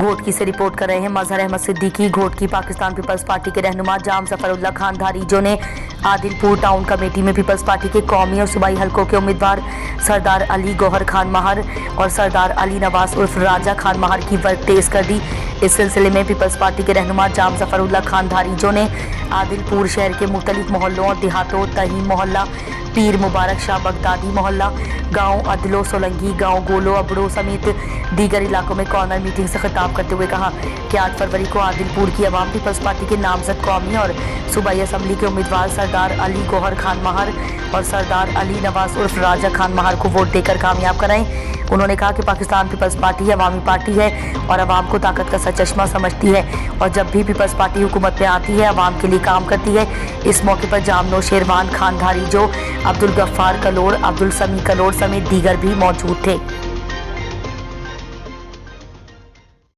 घोटकी से रिपोर्ट कर रहे हैं मजहर अहमद सिद्दीकी। घोटकी पाकिस्तान पीपल्स पार्टी के रहनुमा जाम जफरुल्लाह खान धारीजो ने आदिलपुर टाउन कमेटी में पीपल्स पार्टी के कौमी और सूबाई हलकों के उम्मीदवार सरदार अली गौहर खान महर और सरदार अली नवाज उर्फ राजा खान महर की वर्क तेज कर दी। इस सिलसिले में पीपल्स पार्टी के रहनुमा जाम जफरुल्लाह खान धारीजो ने आदिलपुर शहर के मुख्तलिफ मोहल्लों और देहातों तहीम मोहल्ला, पीर मुबारक शाह बगदादी मोहल्ला, गांव अदलो सोलंगी, गांव गोलो अबड़ो समेत दीगर इलाकों में कॉर्नर मीटिंग से खिताब करते हुए कहा कि 8 फरवरी को आदिलपुर की अवाम पीपल्स पार्टी के नामजद कौमी और सूबाई असम्बली के उम्मीदवार सरदार अली गौहर खान महर और सरदार अली नवाज उर्फ राजा खान महर को वोट देकर कामयाब कराएं। उन्होंने कहा कि पाकिस्तान पीपल्स पार्टी अवामी पार्टी है और अवाम को ताकत का सरचश्मा समझती है और जब भी पीपल्स पार्टी हुकूमत में आती है अवाम के लिए काम करती है। इस मौके पर जामनो शेरवान खान धारीजो, अब्दुल गफ्फार कलोड़, अब्दुल समी कलोड़ समेत दीगर भी मौजूद थे।